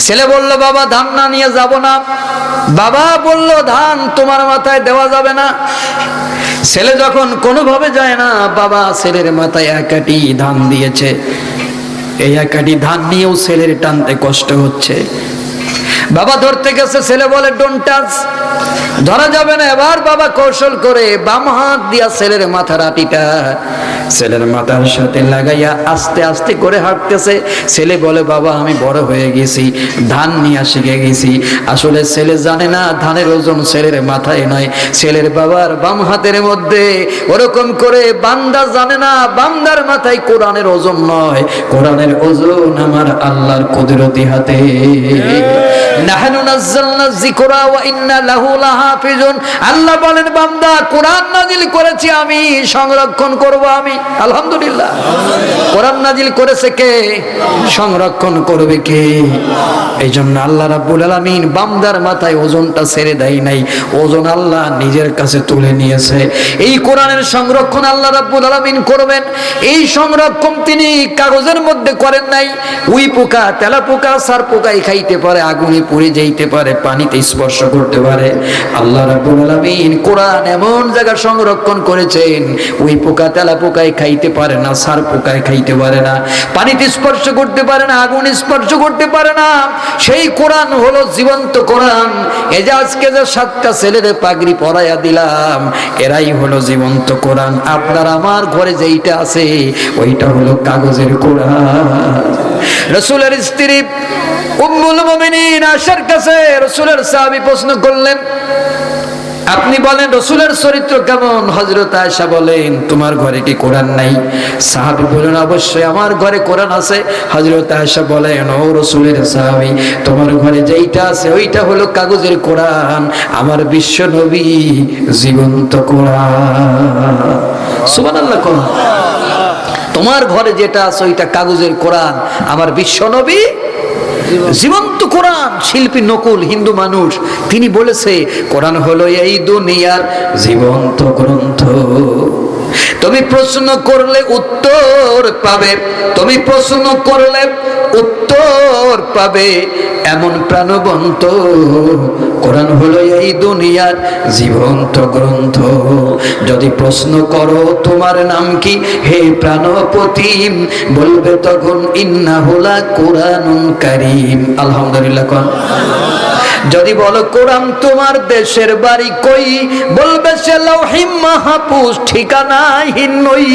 ছেলে বলল বাবা ধান না নিয়ে যাব না। বাবা বলল ধান তোমার মাথায় দেওয়া যাবে না। ছেলে যখন কোনোভাবে যায় না, বাবা ছেলের মাথায় এক আটি ধান দিয়েছে। এই এক আটি ধান নিয়েও ছেলের টানতে কষ্ট হচ্ছে। বাবা ধরতে গেছে, ছেলে বলে ডোন্ট টাচ, ধরা যাবে না। এবার বাবা কৌশল করে বাম হাত দিয়া ছেলের মাথার আটিটা ছেলের মাথার সাথে লাগাইয়া আস্তে আস্তে করে হাঁটতেছে। ছেলে বলে বাবা আমি বড় হয়ে গেছি, ধান নিয়ে শিখে গেছি। আসলে ছেলে জানে না ধানের ওজন ছেলের মাথায় নয়, ছেলের বাবার বাম হাতের মধ্যে। ওরকম করে বান্দা জানে না বান্দার মাথায় কোরআনের ওজন নয়, কোরআনের ওজন আমার আল্লাহর কুদরতি হাতে। নাহনু নাযালনা যিকরা ওয়া ইন্না লাহু লাহাফিজুন। আল্লাহ বলেন বান্দা কোরআন নাজিল করেছি আমি, সংরক্ষণ করব আমি। আলহামদুলিল্লাহ। কোরআন নাজিল করেছে কে? সংরক্ষণ করবে কে? এইজন্য আল্লাহ রাব্বুল আলামিন বান্দার মাথায় ওজনটা ছেড়ে দেয় নাই, ওজন আল্লাহ নিজের কাছে তুলে নিয়েছে। এই কোরআনের সংরক্ষণ আল্লাহ রাব্বুল আলামিন করবেন। এই সংরক্ষণ তিনি কাগজের মধ্যে করেন নাই। উই পোকা, তেলা পোকা, সার পোকাই খাইতে পারে, আগুনে পুড়ে যাইতে পারে, পানিতে স্পর্শ করতে পারে। আল্লাহ রাব্বুল আলামিন কোরআন এমন জায়গা সংরক্ষণ করেছেন, ওই পোকা তেলা পোকায় খাইতে পারে না, সার পোকায় খাইতে পারে না, পানিতে স্পর্শ করতে পারে না, আগুন স্পর্শ করতে পারে না। সেই কোরআন হলো জীবন্ত কোরআন। এই যে আজকে যে 7টা ছেলের পাগড়ি পরাইয়া দিলাম, এরাই হলো জীবন্ত কোরআন। আপনার আমার ঘরে যেইটা আছে ওইটা হলো কাগজের কোরআন। রাসূলের স্ত্রী উম্মুল মুমিনিন আয়েশার কাছে রাসূলের সাহাবী প্রশ্ন করলেন, আপনি বলেন রাসূলের চরিত্র কেমন? হযরত আয়েশা বলেন তোমার ঘরে কি কোরআন নাই? সাহাবী বলেন অবশ্যই আমার ঘরে কোরআন আছে। হযরত আয়েশা বলেন ও রাসূলের সাহাবী, তোমার ঘরে যেইটা আছে ওইটা হলো কাগজের কোরআন, আমার বিশ্ব নবী জীবন্ত কোরআন। সুবহানাল্লাহ। কোরআন তোমার ঘরে যেটা আছে ওইটা কাগজের কোরআন, আমার বিশ্ব নবী জীবন্ত কোরআন। শিল্পী নকুল হিন্দু মানুষ, তিনি বলেছে কোরআন হলো এই দুনিয়ার জীবন্ত গ্রন্থ। তুমি প্রশ্ন করলে উত্তর পাবে, তুমি প্রশ্ন করলে উত্তর পাবে, এমন প্রাণবন্ত কোরআন হলো এই দুনিয়ার জীবন্ত গ্রন্থ। যদি প্রশ্ন করো তোমার নাম কি হে প্রাণপতি, বলবে তখন ইন্নাহু লাকুরআনুন কারীম। আলহামদুলিল্লাহ। কোন যদি বলো কোরআন তোমার দেশের বাড়ি কই, বলবে সে লাউহি মাহফুজ ঠিকানাহীন নই।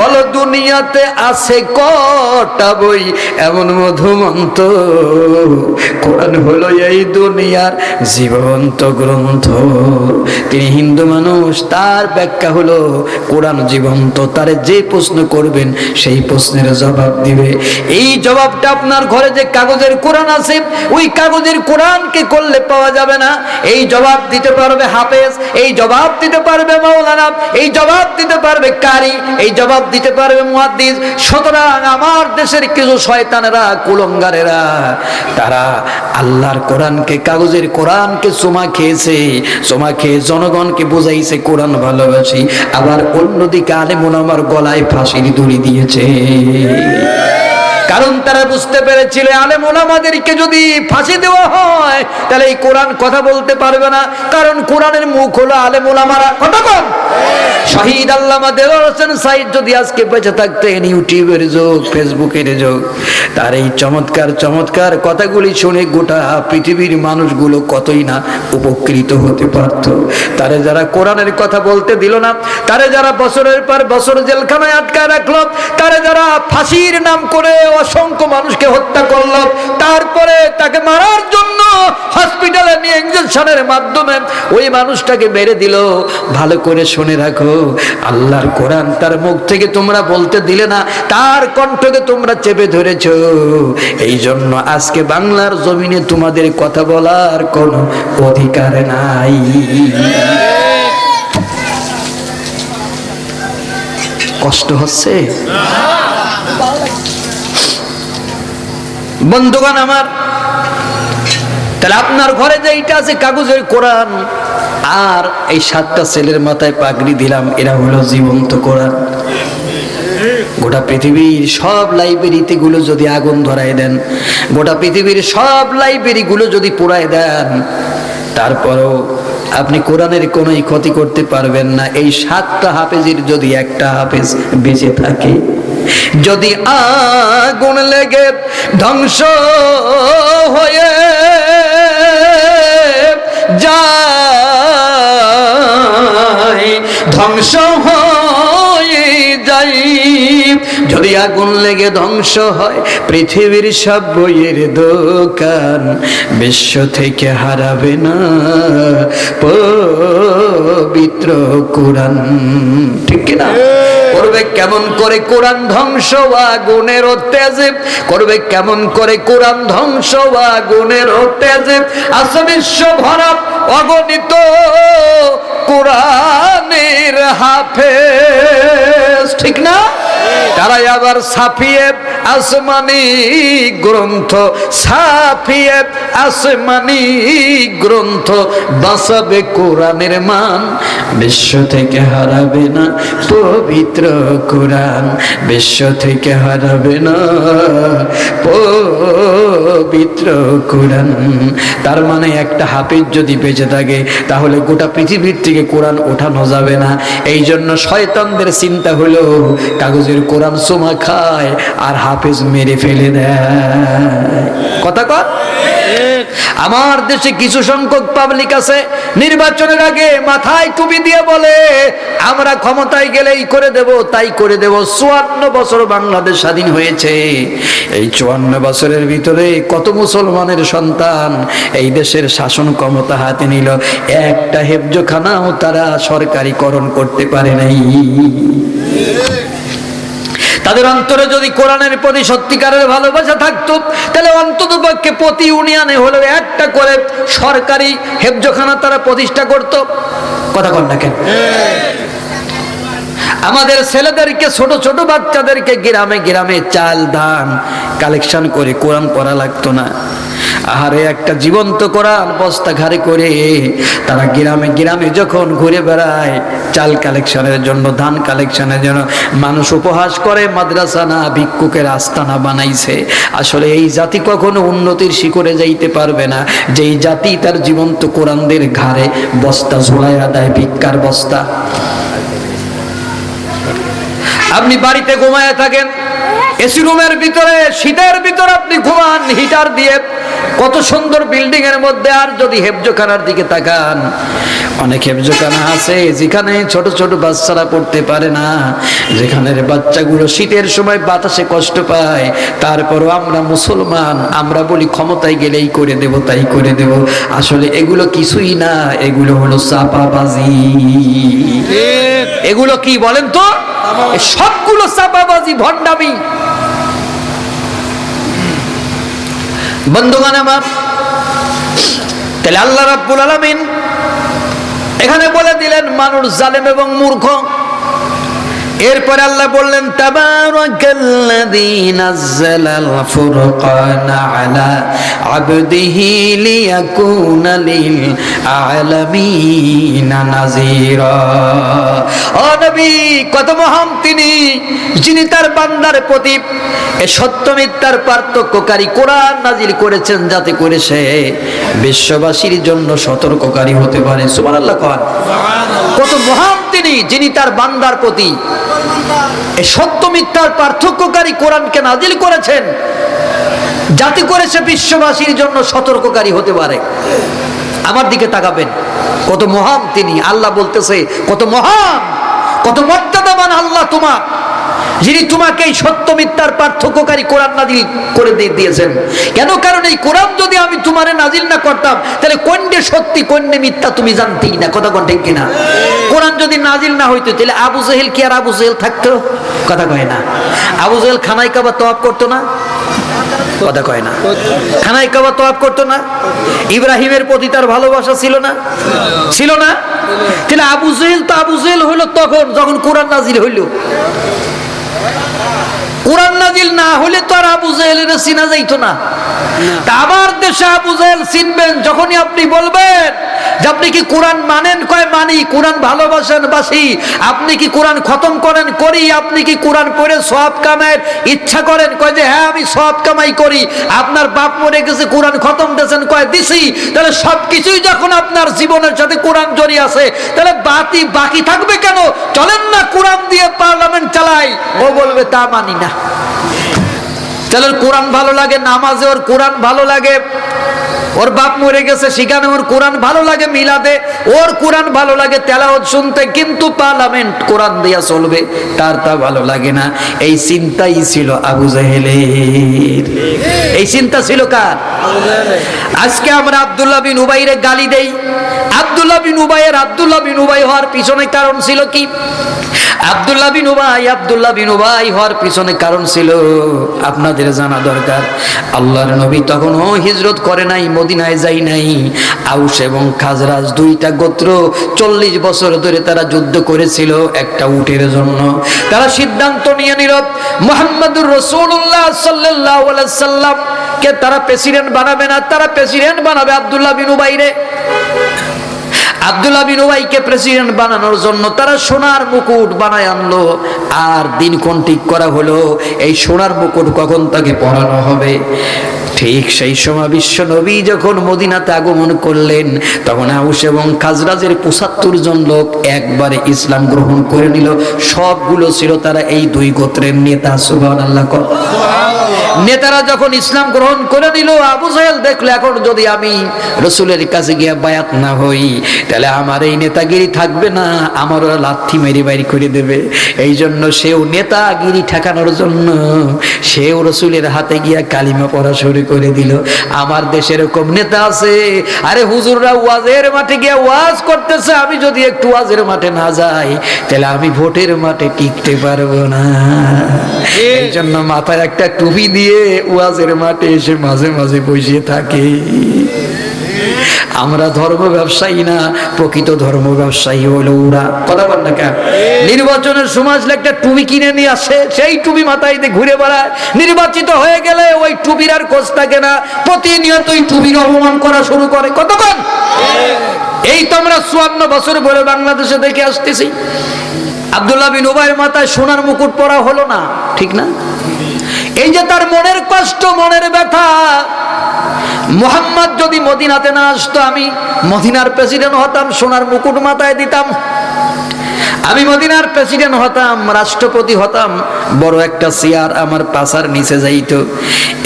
বলো দুনিয়াতে আছে কটা বই, এমন মধুমন্ত কোরআন হলো এই দুনিয়ার জীবন্ত গ্রন্থ। তিনি হিন্দু মানুষ, তার ব্যাখ্যা হলো কোরআন জীবন্ত। তারে যে প্রশ্ন করবেন সেই প্রশ্নের জবাব দিবে। এই জবাবটা আপনার ঘরে যে কাগজের কোরআন আছে, ওই কাগজের কোরআনকে করলে পাওয়া যাবে না। এই জবাব দিতে পারবে হাফেজ, এই জবাব দিতে পারবে মাওলানা, এই জবাব দিতে পারবে কারি, এই জবাব দিতে পারবে মুহাদ্দিস। সুতরাং আমার দেশের কিছু শয়তানেরা, কুলঙ্গারেরা, তারা আল্লাহর কোরআনকে, কাগজের কোরআনকে চুমা খেয়েছে, চুমা খেয়ে জনগণকে বুঝাইছে কোরআন ভালোবাসি, আবার অন্যদিকে আলেম ওলামার গলায় ফাঁসির দড়ি দিয়েছে। কারণ তারা বুঝতে পেরেছিল আলেম ওলামাদেরকে যদি ফাঁসি দেওয়া হয় তাহলে এই কোরআন কথা বলতে পারবে না, কারণ কোরআনের মুখ হলো আলেম ওলামারা। কথা বল। শহীদ আল্লামা দেলোয়ার হোসেন সাইদ যদি আজকে বেঁচে থাকতেন, ইউটিউবের যুগ, ফেসবুকের যুগ, তার এই চমৎকার চমৎকার কথাগুলি শুনে গোটা পৃথিবীর মানুষগুলো কতই না উপকৃত হতে পারত। তারে যারা কোরআনের কথা বলতে দিল না, তারে যারা বছরের পর বছর জেলখানায় আটকায় রাখলো, তারে যারা ফাঁসির নাম করে অসংখ্য মানুষকে হত্যা করলো, তারপরে তাকে মারার জন্য হসপিটালে নিয়ে ইনজেকশনের মাধ্যমে ওই মানুষটাকে মেরে দিল। ভালো করে শুনে রাখো, আল্লাহর কোরআন তার মুখ থেকে তোমরা বলতে দিলে না, তার কণ্ঠকে তোমরা চেপে ধরেছ। এই জন্য আজকে বাংলার জমিনে তোমাদের কথা বলার কোনো অধিকার নাই। কষ্ট হচ্ছে বন্ধুগণ আমার? তাহলে আপনার ঘরে যে এইটা আছে কাগজের কোরআন, আর এই 7টা ছেলের মাথায় পাগড়ি দিলাম, এরা হলো জীবন্ত কোরআন। গোটা পৃথিবীর সব লাইব্রেরিতে গুলো যদি আগুন ধরায় দেন, গোটা পৃথিবীর সব লাইব্রেরি গুলো যদি পোড়ায় দেন, তারপরও আপনি কোরআনের কোনোই ক্ষতি করতে পারবেন না। এই 7টা হাফেজের যদি একটা হাফেজ বেঁচে থাকে, যদি আগুন লেগে ধ্বংস হয়ে যায়, ধ্বংস হয়ে যায়, যদি আগুন লেগে ধ্বংস হয় পৃথিবীর সব বইয়ের দোকান, বিশ্ব থেকে হারাবে না পবিত্র কোরআন। ঠিক কিনা? করবে কেমন করে কোরআন ধ্বংস আগুনের তেজে, করবে কেমন করে কোরআন ধ্বংস আগুনের তেজে, আছে বিশ্ব ভরা অগণিত কোরআনের হাফেজ। ঠিক না? তারাই আবার ছাপিয়ে আসমানি গ্রন্থ, ছাপিয়ে আসমানি গ্রন্থ, বাঁচাবে কোরআনের মান, বিশ্ব থেকে হারাবে না পবিত্র কোরআন, বিশ্ব থেকে হারাবে না পবিত্র কোরআন। তার মানে একটা হাফেজ যদি বেঁচে থাকে তাহলে গোটা পৃথিবীর থেকে কোরআন ওঠানো যাবে না। এই জন্য শয়তানদের চিন্তা হলো কাগজের কোরআন চুমা খায় আর হাফেজ মেরে ফেলে দেয়। কথা কর। আমার দেশে কিছু সংখ্যক পাবলিক আছে, নির্বাচনের আগে মাথায় টুপি দিয়ে বলে আমরা ক্ষমতায় গেলেই করে দেব, তাই করে দেব। 54 বছর বাংলাদেশ স্বাধীন হয়েছে। এই 54 বছরের ভিতরে কত মুসলমানের সন্তান এই দেশের শাসন ক্ষমতা হাতে নিল, একটা হেফজখানাও তারা সরকারিকরণ করতে পারে নাই। তাদের অন্তরে যদি কোরআনের প্রতি সত্যিকারের ভালোবাসা থাকতো তাহলে অন্ততপক্ষে প্রতি ইউনিয়নে হলেও একটা করে সরকারি হেফজখানা তারা প্রতিষ্ঠা করত। কথা কন না কেন? আমাদের ছেলেদেরকে, ছোট ছোট বাচ্চাদেরকে গ্রামে গ্রামে চাল ধান কালেকশন করে কোরআন পড়া লাগতো না। আহারে, একটা জীবন্ত কোরআন বস্তা ঘাড়ে করে তারা গ্রামে গ্রামে যখন ঘুরে বেড়ায় চাল কালেকশনের জন্য, ধান কালেকশনের জন্য, মানুষ উপহাস করে মাদ্রাসা না ভিক্ষুকের আস্তানা বানাইছে। আসলে এই জাতি কখনো উন্নতির শিখরে যাইতে পারবে না যেই জাতি তার জীবন্ত কোরআনদের ঘাড়ে বস্তা ঝোলাইয়া দেয়, ভিক্ষার বস্তা। আপনি বাড়িতে ঘুমায় থাকেন, এসি রুমের ভিতরে, শীতের ভিতরে আপনি ঘুমান হিটার দিয়ে, কত সুন্দর বিল্ডিং এর মধ্যে। আর যদি হেফজখানার দিকে তাকান, অনেক হেফজখানা আছে যেখানে ছোট ছোট বাচ্চারা পড়তে পারে না, যেখানের বাচ্চাগুলো শীতের সময় বাতাসে কষ্ট পায়। তারপরও আমরা মুসলমান, আমরা বলি ক্ষমতায় গেলেই করে দেব, তাই করে দেব। আসলে এগুলো কিছুই না, এগুলো হলো চাপাবাজি। এগুলো কি বলেন তো? সবগুলো চাপাবাজি, ভণ্ডামি। বন্ধুগণ আমার, তাহলে আল্লাহ রাব্বুল আলামিন এখানে বলে দিলেন মানুষ জালেম এবং মূর্খ। এরপরে আল্লাহ বললেন তাবারাকাল্লাযী নাযালাল ফুরকানা আলা আবদিহি লিয়াকুনা লিল আলামিনা নাযীরা। ও নবী, কত মহান তিনি যিনি তার বান্দার প্রতি এই সত্য মিথ্যার পার্থক্যকারী কোরআন নাজিল করেছেন, যাতে করে সে বিশ্ববাসীর জন্য সতর্ককারী হতে পারে। সুবহানাল্লাহ। কত মহান তিনি যিনি তার বান্দার প্রতি এই সত্য মিথ্যার পার্থক্যকারী কোরআনকে নাজিল করেছেন, যাতে করে সে বিশ্ববাসীর জন্য সতর্ককারী হতে পারে। আমার দিকে তাকাবেন, কত মহান তিনি। আল্লাহ বলতেছে কত মহান, কত মর্যাদাবান আল্লাহ তোমার, যিনি তোমাকে এই সত্য মিথ্যার পার্থক্যকারী কোরআন নাজিল করে দিয়েছেন। কেন? কারণ এই কোরআন যদি আমি তোমারে নাজিল না করতাম তাহলে কোনটা সত্যি কোনটা মিথ্যা তুমি জানতেই না। কথা কোন ঠিক কিনা? কোরআন যদি নাজিল না হইতো তাহলে আবু জেহেল কি আর আবু জেহেল থাকতো? কথা কয় না। আবু জেহেল খানায় কাবা তওয়াফ করতো না? কথা কয় না। খানায় কাবা তওয়াফ করতো না? ইব্রাহিমের প্রতি তার ভালোবাসা ছিল না? ছিল না? তাহলে আবু জেহেল তো আবু জেহেল হইলো তখন যখন কোরআন নাজিল হইল। কোরআন নাজিল না হলে তো আর আবু জেহেলের চিনা যাইতো না। তা আবার দেশে আবু জাহেল চিনবেন যখনই আপনি বলবেন যে আপনি কি কোরআন মানেন, কয় মানি। কোরআন ভালোবাসেন, বাসি। আপনি কি কোরআন খতম করেন, করি। আপনি কি কোরআন পড়ে সওয়াব কামায়ের ইচ্ছা করেন, কয় যে হ্যাঁ আমি সওয়াব কামাই করি। আপনার বাপ মরে গেছে, কোরআন খতম দিয়েছেন, কয় দিছি। তাহলে সবকিছুই যখন আপনার জীবনের সাথে কোরআন জড়িয়ে আছে, তাহলে বাকি থাকবে কেন? চলেন না কোরআন দিয়ে পার্লামেন্ট চালাই। ও বলবে তা মানি না। তাহলে কোরআন ভালো লাগে, নামাজে ওর কোরআন ভালো লাগে, ওর বাপ মরে গেছে সেখানে ওর কোরআন ভালো লাগে, মিলাদে ওর কোরআন ভালো লাগে তেলাওয়াত শুনতে, কিন্তু পার্লামেন্ট কোরআন দিয়া চলবে তার তা ভালো লাগে না। এই চিন্তাই ছিল আবু জাহেলের। এই চিন্তা ছিল কার? আজকে আমরা আব্দুল্লাহ বিন উবাইরে গালি দেই। আব্দুল্লাহ বিন উবাই হওয়ার পিছনে কারণ ছিল কি? আব্দুল্লাহ বিন উবাই হওয়ার পিছনে কারণ ছিল আপনাদের জানা দরকার। আল্লাহর নবী তখনও হিজরত করে নাই, মদিনায় যাই নাই। আউস এবং খাজরাজ দুইটা গোত্র 40 বছর ধরে তারা যুদ্ধ করেছিল একটা উটের জন্য। তারা সিদ্ধান্ত নিয়ে নিল মুহাম্মদুর রাসূলুল্লাহ সাল্লাল্লাহু আলাইহি সাল্লাম কে তারা প্রেসিডেন্ট বানাবে না, তারা প্রেসিডেন্ট বানাবে আব্দুল্লাহ বিন উবাইরে। আব্দুল্লাহ বিন উবাইকে প্রেসিডেন্ট বানানোর জন্য তারা সোনার মুকুট বানায় আনলো। আর দিনক্ষণ ঠিক করা হলো, এই সোনার মুকুট কখন তাকে পরানো হবে। ঠিক সেই সময় বিশ্ব নবী যখন মদিনাতে আগমন করলেন, তখন আউস এবং খাজরাজের 75 জন লোক একবারে ইসলাম গ্রহণ করে নিল। সবগুলো ছিল তারা এই দুই গোত্রের নেতা। সুবহানাল্লাহ। নেতারা যখন ইসলাম গ্রহণ করে নিল, আবু জাহেল দেখলো এখন যদি আমি রসুলের কাছে গিয়ে বায়াত না হই, তাহলে আমার এই নেতাগিরি থাকবে না, আমার ওরা লাথি মেরে বাইর করে দেবে। এই জন্য সেও নেতাগিরি ঠেকানোর জন্য সেও রসুলের হাতে গিয়া কালিমা পড়া শুরু করে দিল। আমার দেশে এরকম নেতা আছে, আরে হুজুররা ওয়াজের মাঠে গিয়ে ওয়াজ করতেছে, আমি যদি একটু ওয়াজের মাঠে না যাই তাহলে আমি ভোটের মাঠে টিকতে পারবো না। এই জন্য মাথায় একটা টুপি দিয়ে ওয়াজের মাঠে এসে মাঝে মাঝে বসে থাকে। আমরা ধর্ম ব্যবসায়ী না, প্রকৃত ধর্ম ব্যবসায়ী হলো ওরা। কথা বল না কেন? নির্বাচনের সময় একটা টুপি কিনে নিয়ে আসে, সেই টুপি মাথায় দিয়ে ঘুরে বেড়ায়। নির্বাচিত হয়ে গেলে ওই টুপির আর খোঁজ থাকে না, প্রতিনিয়ত ওই টুপির অপমান করা শুরু করে। কতক্ষণ? এই তো আমরা 54 বছর ধরে বাংলাদেশে দেখে আসতেছি। আব্দুল্লাহ বিন উবাইয়ের মাথায় সোনার মুকুট পরা হলো না, ঠিক না? এই যে তার মনের কষ্ট, মনের ব্যথা। মুহাম্মদ যদি মদিনাতে না আসতো, আমি মদিনার প্রেসিডেন্ট হতাম, সোনার মুকুট মাথায় দিতাম, আমি মদিনার প্রেসিডেন্ট হতাম, রাষ্ট্রপতি হতাম, বড় একটা চেয়ার আমার পাছার নিচে যাইতো।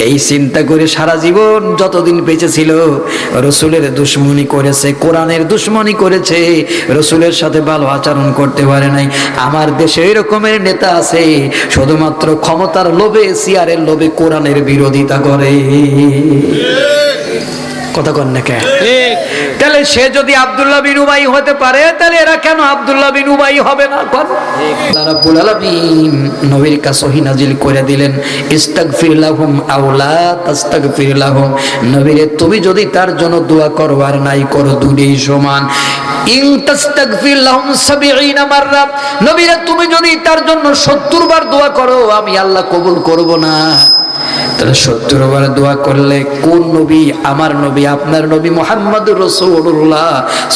এই চিন্তা করে সারা জীবন যতদিন বেঁচে ছিল রসুলের দুশ্মনী করেছে, কোরআনের দুশ্মনী করেছে, রসুলের সাথে ভালো আচরণ করতে পারে নাই। আমার দেশে এই রকমের নেতা আছে, শুধুমাত্র ক্ষমতার লোভে, চেয়ারের লোভে কোরআনের বিরোধিতা করে। কথা কন না কেন? তাহলে সে যদি আব্দুল্লাহ বিন উবাই হতে পারে, তাহলে এরা কেন আব্দুল্লাহ বিন উবাই হবে না? আল্লাহ রাব্বুল আলামিন নবীর কাছে ওহী নাজিল করে দিলেন, ইস্তাগফির লাহুম আও লা তাস্তাগফির লাহুম। নবীরে তুমি যদি তার জন্য দোয়া করো আর নাই করো, দুটোই সমান। ইন তাস্তাগফির লাহুম 70 মাররা, নবীরে তুমি যদি তার জন্য 70 বার দোয়া করো, আমি আল্লাহ কবুল করব না। তাহলে 70 বার দোয়া করলে কোন নবী? আমার নবী, আপনার নবী মুহাম্মদুর রাসূলুল্লাহ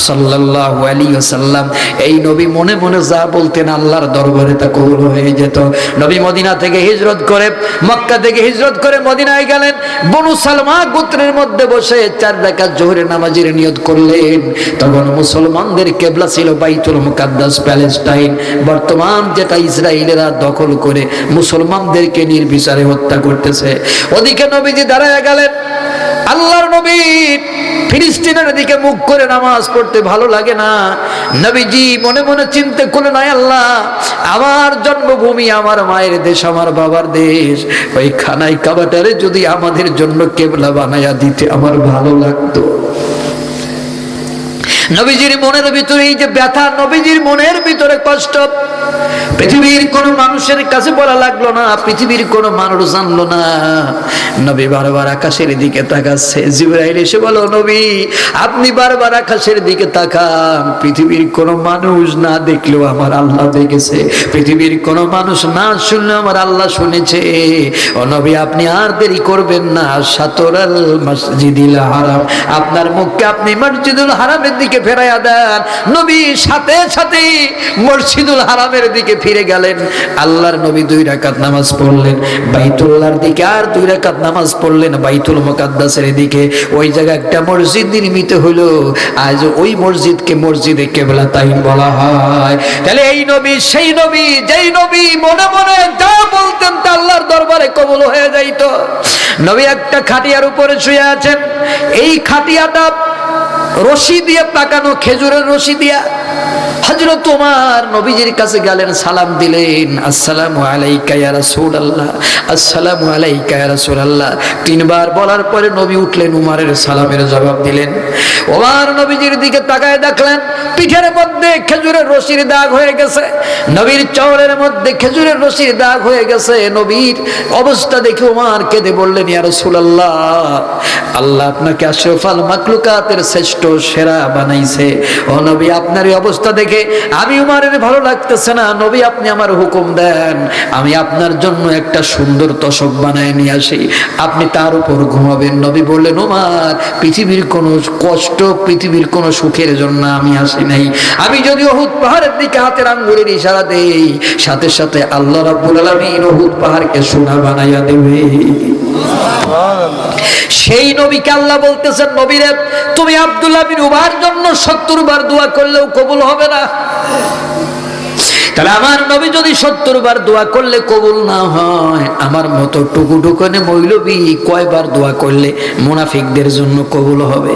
সাল্লাল্লাহু আলাইহি ওয়াসাল্লাম। এই নবী মনে মনে যা বলতেন আল্লাহর দরবারে তা কবুল হয়ে যেত। নবী মদিনা থেকে হিজরত করে, মক্কা থেকে হিজরত করে মদিনায় গেলেন। বনু সালমা গোত্রের মধ্যে বসে 4 রাকাত জোহরের নামাজের নিয়ত করলেন। তখন মুসলমানদের কিবলা ছিল বাইতুল মুকাদ্দাস, প্যালেস্টাইন, বর্তমান যেটা ইসরায়েলেরা দখল করে মুসলমানদেরকে নির্বিচারে হত্যা করতেছে। ওদিকে নবীজি দাঁড়ায় গেলেন। আল্লাহর নবী ফিলিস্তিনের দিকে মুখ করে নামাজ পড়তে ভালো লাগে না। নবীজি মনে মনে চিন্তা করলেন, আয় আল্লাহ, আমার জন্মভূমি, আমার মায়ের দেশ, আমার বাবার দেশ, ওই খানায় কাবাটারে যদি আমাদের জন্য কিবলা বানায়া দিতে আমার ভালো লাগতো। নবীজির মনের ভিতরে এই যে ব্যথা, নবীজির মনের ভিতরে কষ্ট, পৃথিবীর কোন মানুষের কাছে বলা লাগলো না, পৃথিবীর কোন মানুষ জানলো না। নবী বারবার আকাশের দিকে তাকাচ্ছে। জিবরাইল এসে বলো, নবী আপনি বারবার আকাশের দিকে তাকান, পৃথিবীর কোন মানুষ না দেখলেও আমার আল্লাহ দেখেছে, পৃথিবীর কোন মানুষ না শুনলেও আমার আল্লাহ শুনেছে। ও নবী আপনি আর দেরি করবেন না, শাতরাল মসজিদিল হারাম, আপনার মুখকে আপনি মসজিদুল হারামের দিকে ফেরাইয়া দেন। নবী সাথে সাথে মসজিদুল হারামের দিকে ফিরে গেলেন। আল্লাহর নবী 2 রাকাত নামাজ পড়লেন বাইতুল্লাহর দিকে, আর 2 রাকাত নামাজ পড়লেন বাইতুল মুকাদ্দাসের দিকে। ওই জায়গায় একটা মসজিদ নির্মিত হলো, আজ ওই মসজিদকে মসজিদে কিবলাতাইন বলা হয়। তাহলে এই নবী সেই নবী, যেই নবী মনে মনে যা বলতেন তা আল্লাহর দরবারে কবুল হয়ে যাইত। নবী একটা খাটিয়ার উপরে শুয়ে আছেন, এই খাটিয়াটা রশি দিয়ে পাকানো, খেজুরের রশি দিয়া। হযরত ওমর নবীজির কাছে গেলেন, সালাম দিলেন, আসসালামু আলাইকা ইয়া রাসূলুল্লাহ, আসসালামু আলাইকা ইয়া রাসূলুল্লাহ। 3 বার বলার পরে নবী উঠলেন, উমরের সালামের জবাব দিলেন। ওমর নবীজির দিকে তাকায় দেখলেন পিঠের মধ্যে খেজুরের রশির দাগ হয়ে গেছে, নবীর চওড়ের মধ্যে খেজুরের রশির দাগ হয়ে গেছে। নবীর অবস্থা দেখে ওমর কেঁদে বললেন, ইয়া রাসূলুল্লাহ, আল্লাহ আপনাকে আশরাফুল মাখলুকাতের শ্রেষ্ঠ সেরা বানাইছে। ও নবী আপনার এই অবস্থা দেখে আমি উমরের ভালো লাগতেছে না। নবী আপনি আমার হুকুম দেন, আমি আপনার জন্য একটা সুন্দর তোশক বানায় নিয়ে আসি, আপনি তার উপর ঘুমাবেন। নবী বললেন, ওমর পৃথিবীর কোনো কষ্ট, পৃথিবীর কোনো সুখের জন্য আমি আসি নাই। আমি যদি উহুদ পাহাড়ের দিকে হাতের আঙ্গুলের ইশারা দেই, সাথে সাথে আল্লাহ রাব্বুল আলামিন উহুদ পাহাড়কে সোনা বানাইয়া দেবে। সেই নবীকে আল্লাহ বলতেছেন, নবীরে তুমি আব্দুল্লাহ বিন উবার জন্য 70 বার দোয়া করলেও কবুল হবে না। তাহলে আমার নবী যদি 70 বার দোয়া করলে কবুল না হয়, আমার মতো টুকুটুকুনে মৌলবী কয়বার দোয়া করলে মুনাফিকদের জন্য কবুল হবে?